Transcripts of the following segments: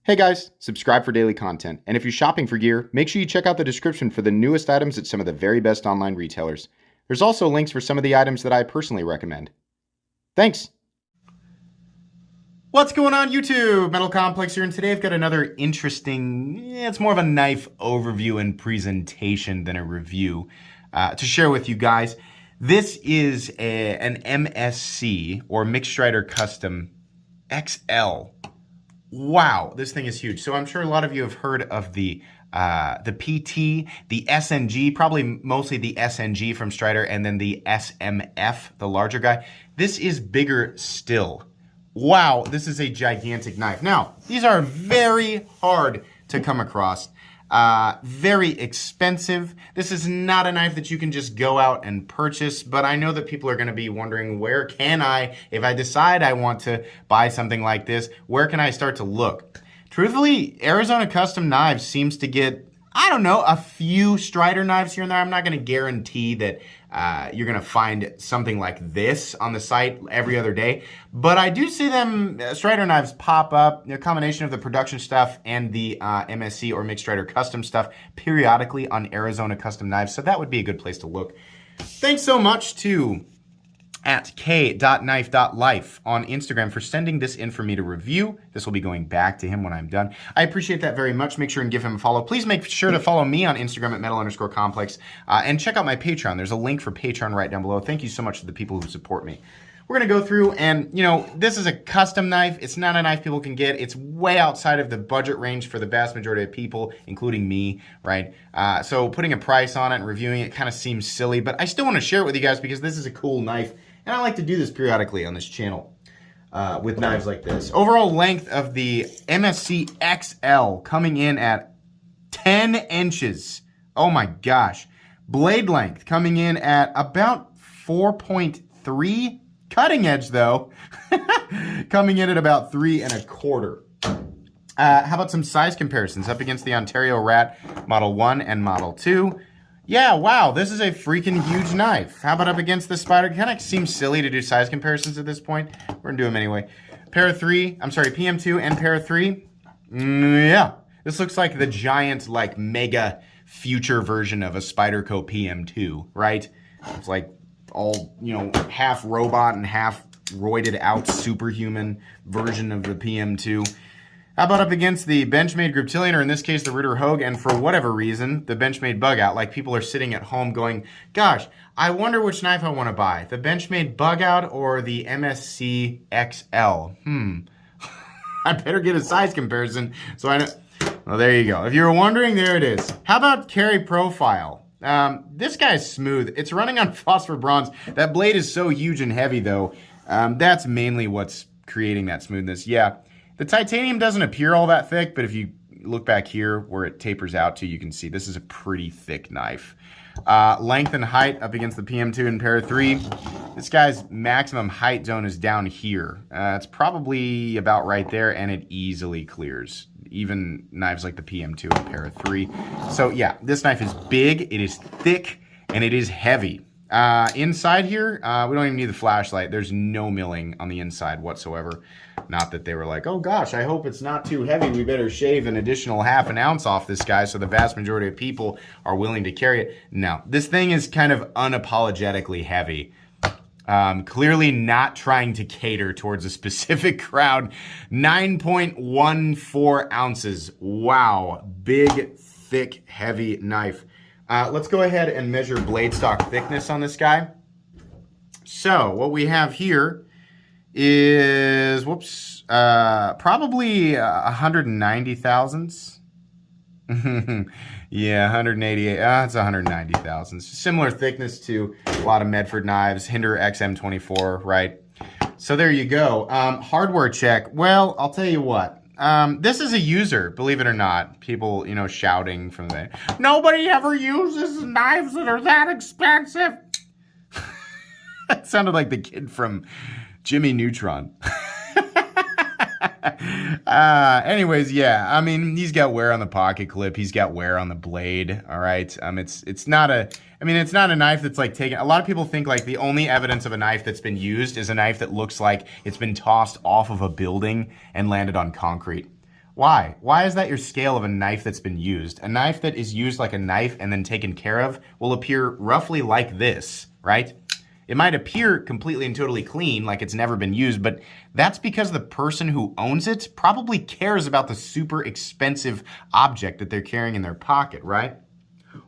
Hey guys, subscribe for daily content. And if you're shopping for gear, make sure you check out the description for the newest items at some of the very best online retailers. There's also links for some of the items that I personally recommend. Thanks! What's going on YouTube? Metal Complex here, and today I've got another interesting, it's more of a knife overview and presentation than a review to share with you guys. This is an MSC, or Mixed Strider Custom XL. Wow, this thing is huge. So I'm sure a lot of you have heard of the PT, the SNG, probably mostly the SNG from Strider, and then the SMF, the larger guy. This is bigger still. Wow, this is a gigantic knife. Now, these are very hard to come across. Very expensive. This is not a knife that you can just go out and purchase, but I know that people are going to be wondering, where can I, if I decide I want to buy something like this, where can I start to look? Truthfully, Arizona Custom Knives seems to get, I don't know, a few Strider knives here and there. I'm not going to guarantee that you're going to find something like this on the site every other day. But I do see them, Strider knives pop up, a combination of the production stuff and the MSC or Mixed Strider Custom stuff periodically on Arizona Custom Knives. So that would be a good place to look. Thanks so much to @k.knife.life on Instagram for sending this in for me to review. This will be going back to him when I'm done. I appreciate that very much. Make sure and give him a follow. Please make sure to follow me on Instagram at metal_complex and check out my Patreon. There's a link for Patreon right down below. Thank you so much to the people who support me. We're going to go through and, you know, this is a custom knife. It's not a knife people can get. It's way outside of the budget range for the vast majority of people, including me, right? So putting a price on it and reviewing it kind of seems silly, but I still want to share it with you guys because this is a cool knife. And I like to do this periodically on this channel with knives like this. Overall length of the MSC XL coming in at 10 inches. Oh my gosh. Blade length coming in at about 4.3. Cutting edge though, coming in at about 3 1/4. How about some size comparisons up against the Ontario Rat Model 1 and Model 2? Yeah, wow, this is a freaking huge knife. How about up against the Spider? Kind of seems silly to do size comparisons at this point. We're gonna do them anyway. PM2 and Para 3. Yeah, this looks like the giant, like mega future version of a Spyderco PM2, right? It's like all, you know, half robot and half roided out superhuman version of the PM2. How about up against the Benchmade Griptilian, or in this case, the Ritter Hogue, and for whatever reason, the Benchmade Bug Out. Like, people are sitting at home going, gosh, I wonder which knife I want to buy, the Benchmade Bug Out or the MSC XL. I better get a size comparison so I know. Well, there you go. If you were wondering, there it is. How about carry profile? This guy's smooth. It's running on phosphor bronze. That blade is so huge and heavy, though. That's mainly what's creating that smoothness. Yeah. The titanium doesn't appear all that thick, but if you look back here where it tapers out to, you can see this is a pretty thick knife. Length and height up against the PM2 and Para 3. This guy's maximum height zone is down here. It's probably about right there, and it easily clears. Even knives like the PM2 and Para 3. So yeah, this knife is big, it is thick, and it is heavy. Inside here, we don't even need the flashlight. There's no milling on the inside whatsoever. Not that they were like, oh gosh, I hope it's not too heavy. We better shave an additional ½ an ounce off this guy so the vast majority of people are willing to carry it. No, this thing is kind of unapologetically heavy. Clearly not trying to cater towards a specific crowd. 9.14 ounces. Wow, big, thick, heavy knife. Let's go ahead and measure blade stock thickness on this guy. So what we have here is, whoops, probably 190 thousandths. Yeah, 188, it's 190 thousandths. Similar thickness to a lot of Medford knives, Hinder XM24, right? So there you go. Hardware check. Well, I'll tell you what. This is a user, believe it or not. People, you know, shouting from the, nobody ever uses knives that are that expensive. That sounded like the kid from Jimmy Neutron. Anyways, yeah, I mean, he's got wear on the pocket clip. He's got wear on the blade. All right. It's not a, I mean, it's not a knife that's like taken. A lot of people think like the only evidence of a knife that's been used is a knife that looks like it's been tossed off of a building and landed on concrete. Why? Why is that your scale of a knife that's been used? A knife that is used like a knife and then taken care of will appear roughly like this, right? It might appear completely and totally clean, like it's never been used, but that's because the person who owns it probably cares about the super expensive object that they're carrying in their pocket, right?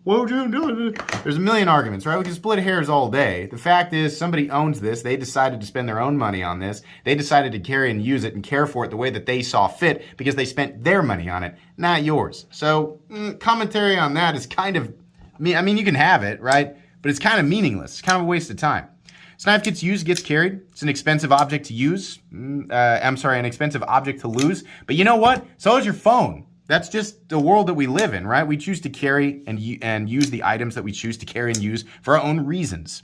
Well, there's a million arguments, right? We can split hairs all day. The fact is, somebody owns this. They decided to spend their own money on this. They decided to carry and use it and care for it the way that they saw fit because they spent their money on it, not yours. So, commentary on that is kind of, I mean, you can have it, right? But it's kind of meaningless. It's kind of a waste of time. This knife gets used, gets carried. It's an expensive object to use. An expensive object to lose. But you know what? So is your phone. That's just the world that we live in, right? We choose to carry and use the items that we choose to carry and use for our own reasons.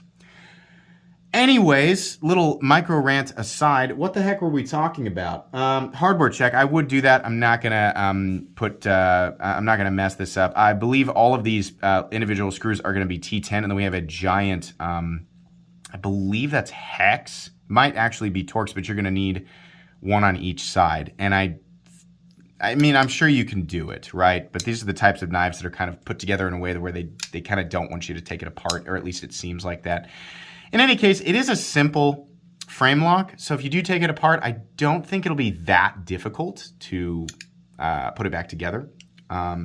Anyways, little micro rant aside, what the heck were we talking about? Hardware check. I would do that. I'm not gonna I'm not gonna mess this up. I believe all of these individual screws are gonna be T10, and then we have a giant. I believe that's hex. Might actually be Torx, but you're gonna need one on each side. And I mean, I'm sure you can do it, right? But these are the types of knives that are kind of put together in a way where they kind of don't want you to take it apart, or at least it seems like that. In any case, it is a simple frame lock. So if you do take it apart, I don't think it'll be that difficult to put it back together.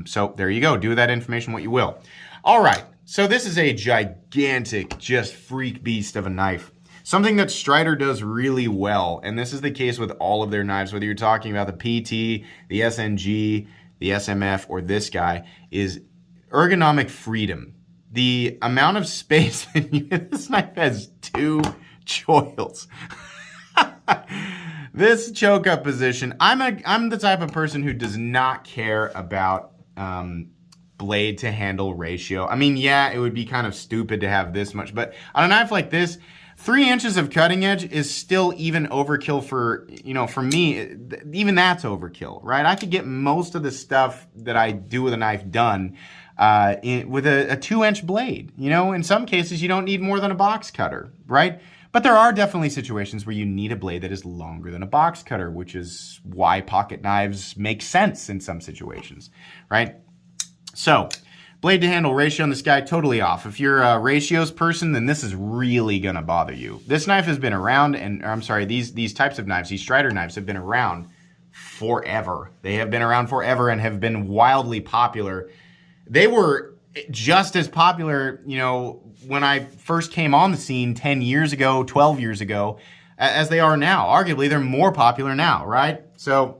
So there you go. Do with that information what you will. All right. So this is a gigantic, just freak beast of a knife. Something that Strider does really well, and this is the case with all of their knives, whether you're talking about the PT, the SNG, the SMF, or this guy, is ergonomic freedom. The amount of space that this knife has 2 choils. This choke up position, I'm the type of person who does not care about blade to handle ratio. I mean, yeah, it would be kind of stupid to have this much, but on a knife like this, 3 inches of cutting edge is still even overkill for, for me, even that's overkill, right? I could get most of the stuff that I do with a knife done with a 2-inch blade. In some cases, you don't need more than a box cutter, right? But there are definitely situations where you need a blade that is longer than a box cutter, which is why pocket knives make sense in some situations, right? So, blade to handle ratio on this guy, totally off. If you're a ratios person, then this is really gonna bother you. This knife has been around, these types of knives, these Strider knives have been around forever. They have been around forever and have been wildly popular. They were just as popular, when I first came on the scene 10 years ago, 12 years ago, as they are now. Arguably, they're more popular now, right? So,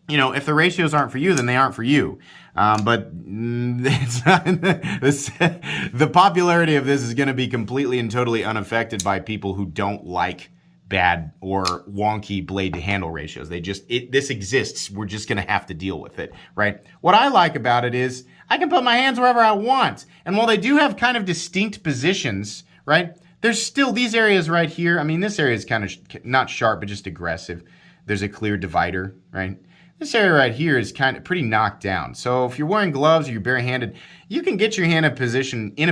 if the ratios aren't for you, then they aren't for you. But it's not, the popularity of this is going to be completely and totally unaffected by people who don't like bad or wonky blade to handle ratios. This exists. We're just going to have to deal with it, right? What I like about it is I can put my hands wherever I want. And while they do have kind of distinct positions, right, there's still these areas right here. I mean, this area is kind of not sharp, but just aggressive. There's a clear divider, right? This area right here is kind of pretty knocked down. So if you're wearing gloves or you're barehanded, you can get your hand in a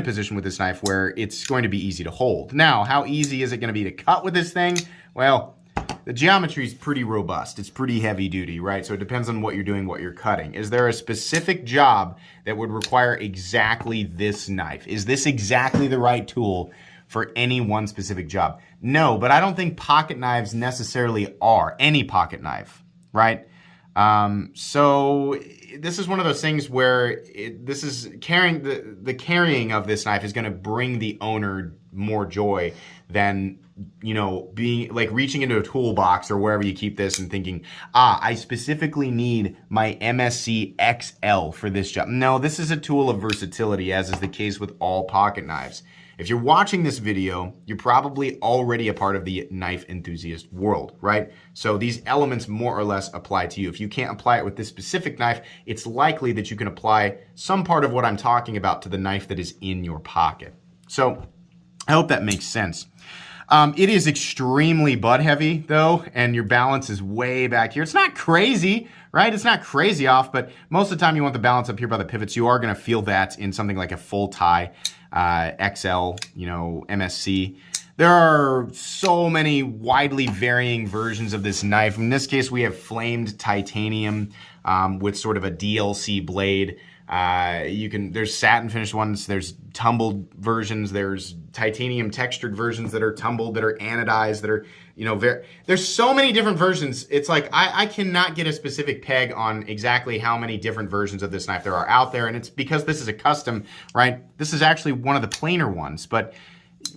position with this knife where it's going to be easy to hold. Now, how easy is it going to be to cut with this thing? Well, the geometry is pretty robust. It's pretty heavy duty, right? So it depends on what you're doing, what you're cutting. Is there a specific job that would require exactly this knife? Is this exactly the right tool for any one specific job? No, but I don't think pocket knives necessarily are. Any pocket knife, right? So this is one of those things where the carrying of this knife is going to bring the owner more joy than, being like reaching into a toolbox or wherever you keep this and thinking, I specifically need my MSC XL for this job. No, this is a tool of versatility, as is the case with all pocket knives. If you're watching this video, you're probably already a part of the knife enthusiast world, right? So these elements more or less apply to you. If you can't apply it with this specific knife, it's likely that you can apply some part of what I'm talking about to the knife that is in your pocket. So I hope that makes sense. It is extremely butt heavy though, and your balance is way back here. It's not crazy, right? It's not crazy off, but most of the time you want the balance up here by the pivots. You are gonna feel that in something like a full tie XL, MSC. There are so many widely varying versions of this knife. In this case, we have flamed titanium with sort of a DLC blade. There's satin finished ones, there's tumbled versions, there's titanium textured versions that are tumbled, that are anodized, that are, there's so many different versions. It's like, I cannot get a specific peg on exactly how many different versions of this knife there are out there. And it's because this is a custom, right? This is actually one of the plainer ones, but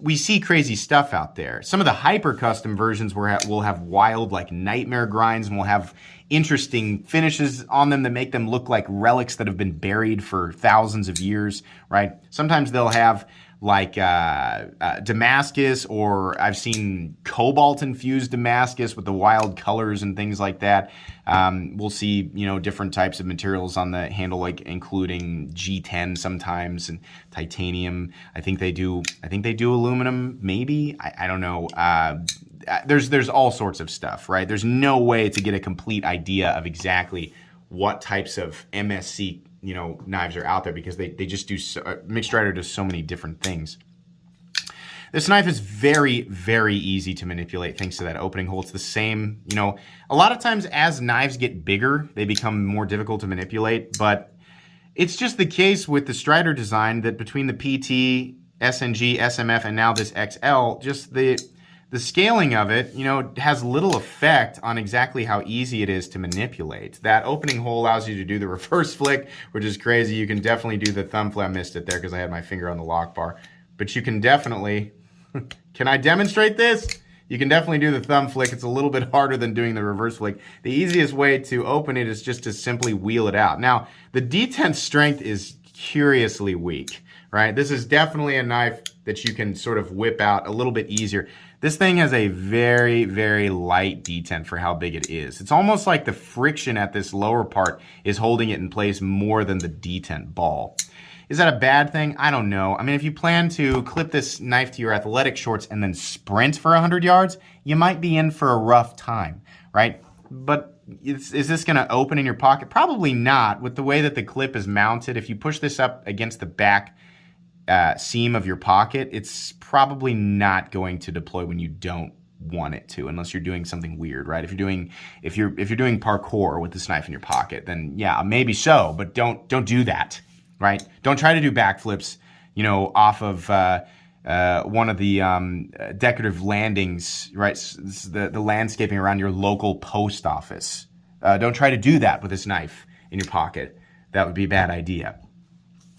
we see crazy stuff out there. Some of the hyper custom versions will have wild, like nightmare grinds, and will have interesting finishes on them that make them look like relics that have been buried for thousands of years, right? Sometimes they'll have like Damascus, or I've seen cobalt infused Damascus with the wild colors and things like that. We'll see, different types of materials on the handle, like including G10 sometimes, and titanium. I think they do aluminum, maybe. I don't know. There's all sorts of stuff, right? There's no way to get a complete idea of exactly what types of MSC knives are out there, because they just do Strider does so many different things. This knife is very, very easy to manipulate thanks to that opening hole. It's the same, a lot of times as knives get bigger, they become more difficult to manipulate, but it's just the case with the Strider design that between the PT, SNG, SMF, and now this XL, just the scaling of it, has little effect on exactly how easy it is to manipulate. That opening hole allows you to do the reverse flick, which is crazy. You can definitely do the thumb flick. I missed it there because I had my finger on the lock bar. But you can definitely, can I demonstrate this? You can definitely do the thumb flick. It's a little bit harder than doing the reverse flick. The easiest way to open it is just to simply wheel it out. Now, the detent strength is curiously weak, right? This is definitely a knife that you can sort of whip out a little bit easier. This thing has a very, very light detent for how big it is. It's almost like the friction at this lower part is holding it in place more than the detent ball. Is that a bad thing? I don't know. I mean, if you plan to clip this knife to your athletic shorts and then sprint for 100 yards, you might be in for a rough time, right? But is this going to open in your pocket? Probably not. With the way that the clip is mounted, if you push this up against the back seam of your pocket, it's probably not going to deploy when you don't want it to, unless you're doing something weird, right? If you're doing parkour with this knife in your pocket, then yeah, maybe so, but don't do that, right? Don't try to do backflips, off of one of the decorative landings, right? The landscaping around your local post office. Don't try to do that with this knife in your pocket. That would be a bad idea.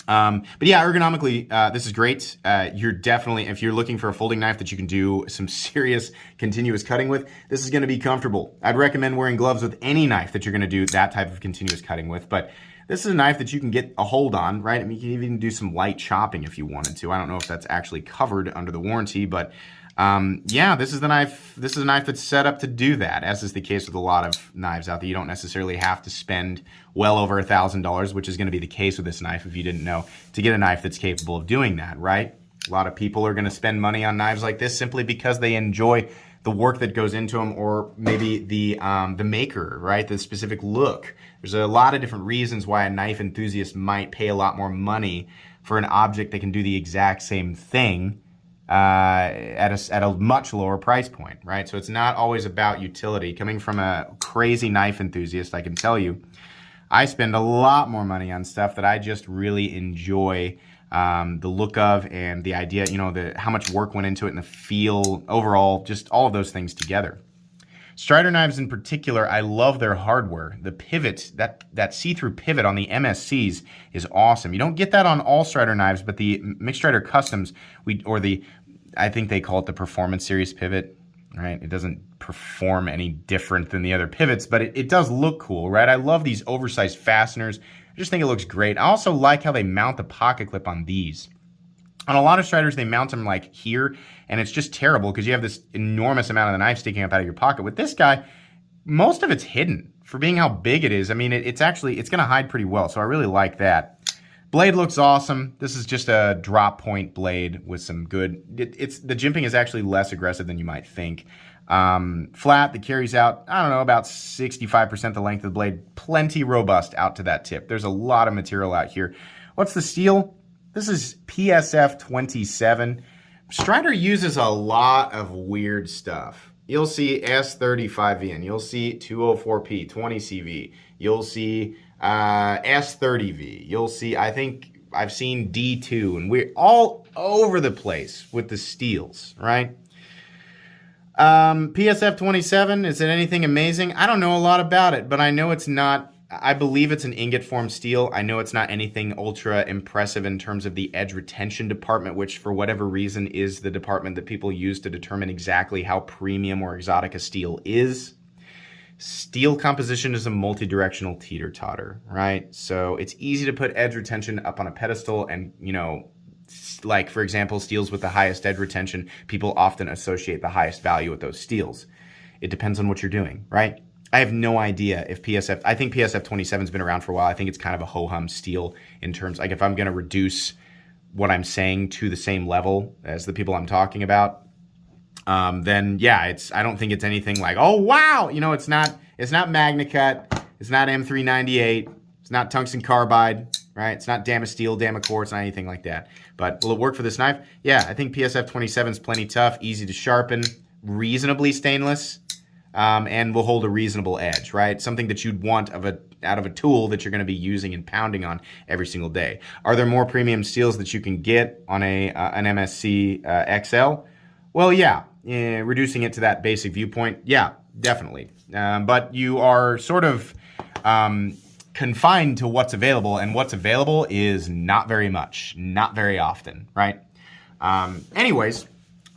But yeah, ergonomically, this is great. You're definitely, if you're looking for a folding knife that you can do some serious continuous cutting with, this is going to be comfortable. I'd recommend wearing gloves with any knife that you're going to do that type of continuous cutting with, but this is a knife that you can get a hold on, right? I mean, you can even do some light chopping if you wanted to. I don't know if that's actually covered under the warranty, but yeah, this is a knife that's set up to do that, as is the case with a lot of knives out there. You don't necessarily have to spend well over $1,000, which is going to be the case with this knife if you didn't know, to get a knife that's capable of doing that, right? A lot of people are going to spend money on knives like this simply because they enjoy the work that goes into them, or maybe the maker, right? The specific look. There's a lot of different reasons why a knife enthusiast might pay a lot more money for an object that can do the exact same thing at a much lower price point, right? So it's not always about utility. Coming from a crazy knife enthusiast, I can tell you, I spend a lot more money on stuff that I just really enjoy the look of, and the idea, how much work went into it, and the feel overall, just all of those things together. Strider knives in particular, I love their hardware. The pivot, that see-through pivot on the MSCs is awesome. You don't get that on all Strider knives, but the Strider Customs, I think they call it the Performance Series pivot, right? It doesn't perform any different than the other pivots, but it does look cool, right? I love these oversized fasteners. I just think it looks great. I also like how they mount the pocket clip on these. On a lot of Striders, they mount them like here, and it's just terrible because you have this enormous amount of the knife sticking up out of your pocket. With this guy, most of it's hidden. For being how big it is, I mean, it's going to hide pretty well, so I really like that. Blade looks awesome. This is just a drop point blade with some good, the jimping is actually less aggressive than you might think. Flat, that carries out, I don't know, about 65% the length of the blade. Plenty robust out to that tip. There's a lot of material out here. What's the steel? This is PSF 27. Strider uses a lot of weird stuff. You'll see S35VN, you'll see 204P, 20CV, you'll see S30V, you'll see, I think I've seen D2, and we're all over the place with the steels, right? PSF 27, is it anything amazing? I don't know a lot about it, but I know it's not, I believe it's an ingot form steel. I know it's not anything ultra impressive in terms of the edge retention department, which for whatever reason is the department that people use to determine exactly how premium or exotic a steel is. Steel composition is a multi-directional teeter-totter, right? So it's easy to put edge retention up on a pedestal and, you know, like, for example, steels with the highest edge retention, people often associate the highest value with those steels. It depends on what you're doing, right? I have no idea if PSF, I think PSF 27's been around for a while. I think it's kind of a ho-hum steel in terms, like if I'm going to reduce what I'm saying to the same level as the people I'm talking about, then yeah, I don't think it's anything like, oh wow, you know, it's not MagnaCut, it's not M398, it's not tungsten carbide, right? It's not Damasteel, Damacore, it's not anything like that. But will it work for this knife? Yeah, I think PSF 27 is plenty tough, easy to sharpen, reasonably stainless, and will hold a reasonable edge, right? Something that you'd want out of a tool that you're going to be using and pounding on every single day. Are there more premium steels that you can get on an MSC XL? Well, yeah, reducing it to that basic viewpoint, yeah, definitely. But you are sort of confined to what's available, and what's available is not very much, not very often, right? Anyways,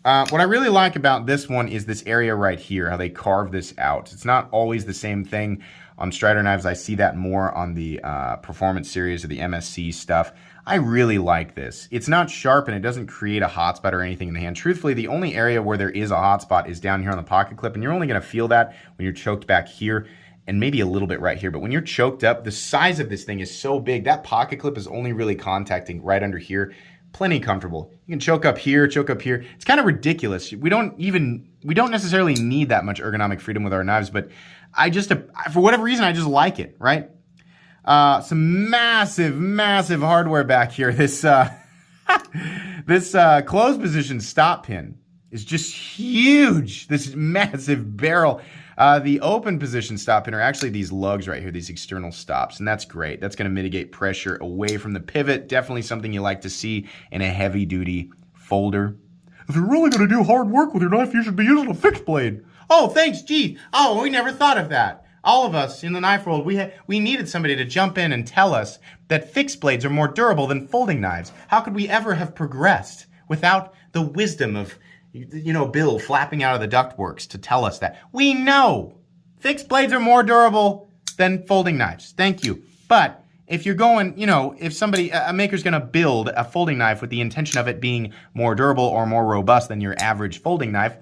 what I really like about this one is this area right here, how they carve this out. It's not always the same thing on Strider knives. I see that more on the Performance series or the MSC stuff. I really like this. It's not sharp and it doesn't create a hot spot or anything in the hand. Truthfully, the only area where there is a hot spot is down here on the pocket clip, and you're only going to feel that when you're choked back here and maybe a little bit right here. But when you're choked up, the size of this thing is so big, that pocket clip is only really contacting right under here. Plenty comfortable. You can choke up here, choke up here. It's kind of ridiculous. We don't necessarily need that much ergonomic freedom with our knives, but for whatever reason, I just like it, right? Some massive hardware back here. This this closed position stop pin is just huge. This massive barrel. The open position stop pin are actually these lugs right here, these external stops, and that's great. That's going to mitigate pressure away from the pivot. Definitely something you like to see in a heavy-duty folder. If you're really going to do hard work with your knife, you should be using a fixed blade. Oh, thanks, gee. Oh, we never thought of that. All of us in the knife world, we needed somebody to jump in and tell us that fixed blades are more durable than folding knives. How could we ever have progressed without the wisdom of, you know, Bill flapping out of the ductworks to tell us that? We know fixed blades are more durable than folding knives. Thank you. But if you're going, you know, if a maker's going to build a folding knife with the intention of it being more durable or more robust than your average folding knife,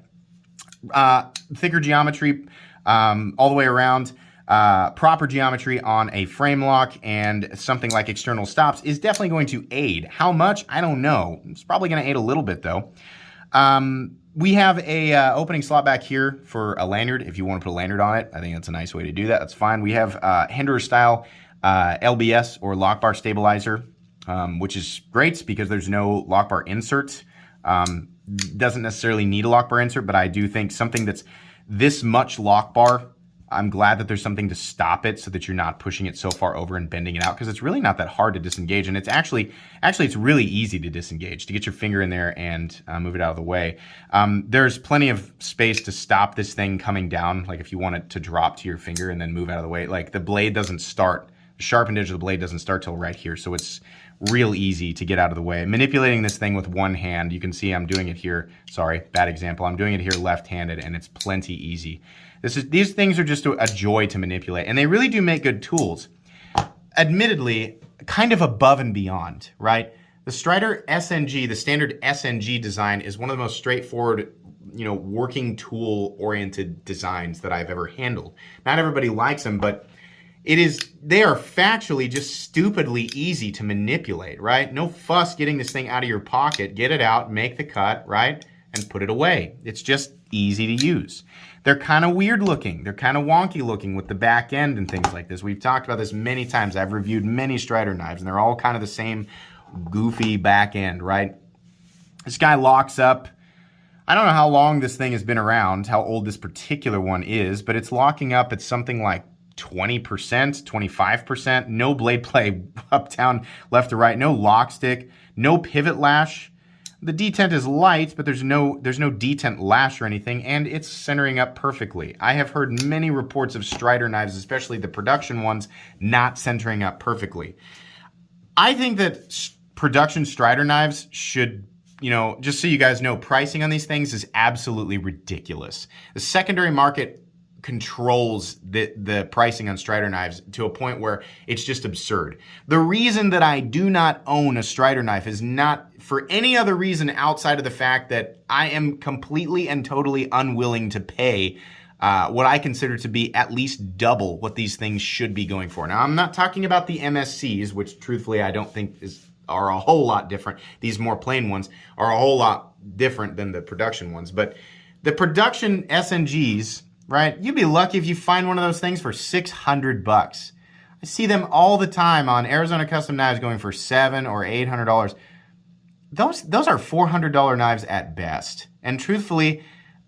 thicker geometry all the way around, proper geometry on a frame lock and something like external stops is definitely going to aid. How much? I don't know. It's probably going to aid a little bit though. We have a opening slot back here for a lanyard. If you want to put a lanyard on it, I think that's a nice way to do that. That's fine. We have Hinderer style LBS or lock bar stabilizer, which is great because there's no lock bar insert. Doesn't necessarily need a lock bar insert, but I do think something that's this much lock bar, I'm glad that there's something to stop it so that you're not pushing it so far over and bending it out, because it's really not that hard to disengage, and it's actually it's really easy to disengage, to get your finger in there and move it out of the way. There's plenty of space to stop this thing coming down, like if you want it to drop to your finger and then move out of the way. Like the blade doesn't start, the sharpened edge of the blade doesn't start till right here, so it's real easy to get out of the way. Manipulating this thing with one hand, you can see I'm doing it here. Sorry, bad example. I'm doing it here left-handed, and it's plenty easy. These things are just a joy to manipulate, and they really do make good tools. Admittedly, kind of above and beyond, right? The Strider SNG, the standard SNG design, is one of the most straightforward, you know, working tool-oriented designs that I've ever handled. Not everybody likes them, but they are factually just stupidly easy to manipulate, right? No fuss getting this thing out of your pocket. Get it out, make the cut, right? And put it away. It's just easy to use. They're kind of weird looking. They're kind of wonky looking with the back end and things like this. We've talked about this many times. I've reviewed many Strider knives, and they're all kind of the same goofy back end, right? This guy locks up. I don't know how long this thing has been around, how old this particular one is, but it's locking up at something like 20%, 25%. No blade play up, down, left to right. No lock stick. No pivot lash. The detent is light, but there's no detent lash or anything, and it's centering up perfectly. I have heard many reports of Strider knives, especially the production ones, not centering up perfectly. I think that production Strider knives should, just so you guys know, pricing on these things is absolutely ridiculous. The secondary market controls the pricing on Strider knives to a point where it's just absurd. The reason that I do not own a Strider knife is not for any other reason outside of the fact that I am completely and totally unwilling to pay what I consider to be at least double what these things should be going for. Now, I'm not talking about the MSCs, which truthfully I don't think are a whole lot different. These more plain ones are a whole lot different than the production ones. But the production SNGs, right? You'd be lucky if you find one of those things for $600. I see them all the time on Arizona Custom Knives going for $700 or $800. Those are $400 knives at best. And truthfully,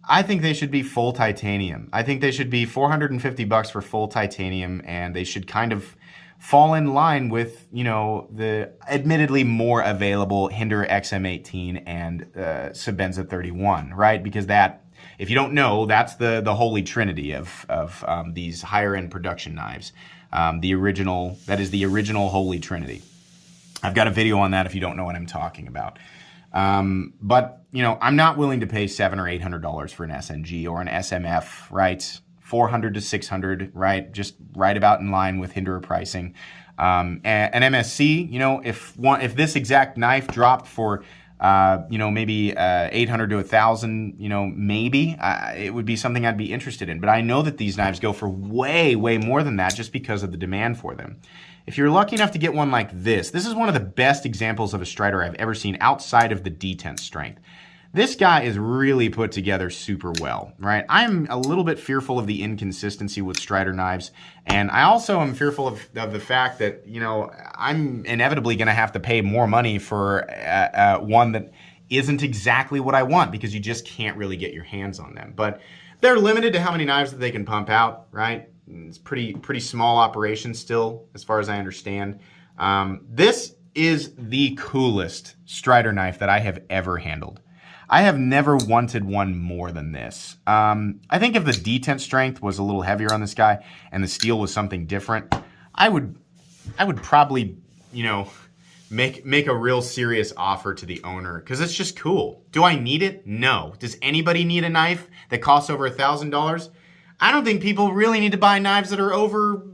I think they should be full titanium. I think they should be $450 for full titanium, and they should kind of fall in line with, the admittedly more available Hinder XM18 and Sebenza 31, right? Because that, if you don't know, that's the holy trinity of these higher end production knives. That is the original holy trinity. I've got a video on that if you don't know what I'm talking about. But I'm not willing to pay $700 or $800 for an SNG or an SMF, right? $400 to $600, right? Just right about in line with Hinderer pricing. An MSC, if this exact knife dropped for maybe 800 to 1,000, maybe it would be something I'd be interested in. But I know that these knives go for way, way more than that just because of the demand for them. If you're lucky enough to get one like this is one of the best examples of a Strider I've ever seen outside of the detent strength. This guy is really put together super well, right? I'm a little bit fearful of the inconsistency with Strider knives, and I also am fearful of the fact that, I'm inevitably going to have to pay more money for one that isn't exactly what I want because you just can't really get your hands on them. But they're limited to how many knives that they can pump out, right? It's pretty small operation still, as far as I understand. This is the coolest Strider knife that I have ever handled. I have never wanted one more than this. I think if the detent strength was a little heavier on this guy and the steel was something different, I would probably, make a real serious offer to the owner because it's just cool. Do I need it? No. Does anybody need a knife that costs over $1,000? I don't think people really need to buy knives that are over,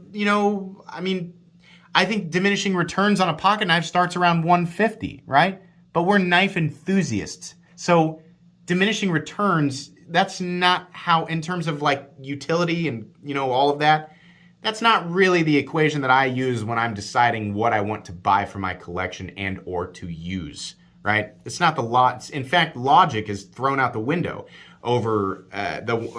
I think diminishing returns on a pocket knife starts around $150, right? But we're knife enthusiasts. So diminishing returns, that's not how, in terms of like utility and, all of that, that's not really the equation that I use when I'm deciding what I want to buy for my collection and or to use, right? It's not the lot. In fact, logic is thrown out the window over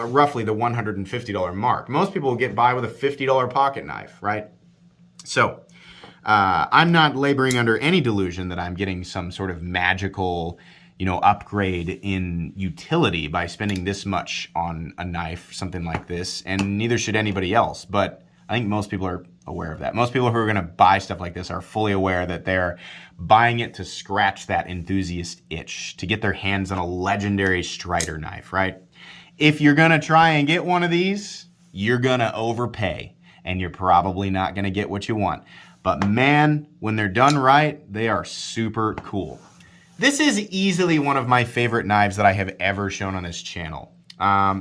roughly the $150 mark. Most people will get by with a $50 pocket knife, right? So I'm not laboring under any delusion that I'm getting some sort of magical upgrade in utility by spending this much on a knife, something like this, and neither should anybody else. But I think most people are aware of that. Most people who are going to buy stuff like this are fully aware that they're buying it to scratch that enthusiast itch, to get their hands on a legendary Strider knife, right? If you're going to try and get one of these, you're going to overpay, and you're probably not going to get what you want. But man, when they're done right, they are super cool. This is easily one of my favorite knives that I have ever shown on this channel.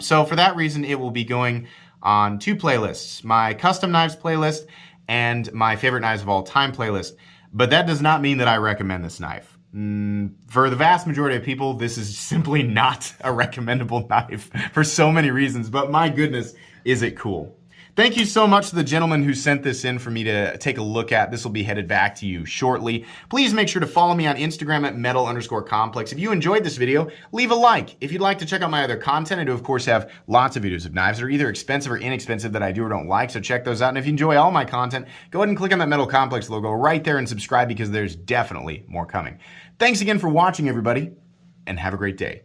So for that reason, it will be going on two playlists, my custom knives playlist and my favorite knives of all time playlist. But that does not mean that I recommend this knife. For the vast majority of people, this is simply not a recommendable knife for so many reasons, but my goodness, is it cool. Thank you so much to the gentleman who sent this in for me to take a look at. This will be headed back to you shortly. Please make sure to follow me on Instagram at metal_complex. If you enjoyed this video, leave a like. If you'd like to check out my other content, I do of course have lots of videos of knives that are either expensive or inexpensive that I do or don't like, so check those out. And if you enjoy all my content, go ahead and click on that Metal Complex logo right there and subscribe because there's definitely more coming. Thanks again for watching, everybody. and have a great day.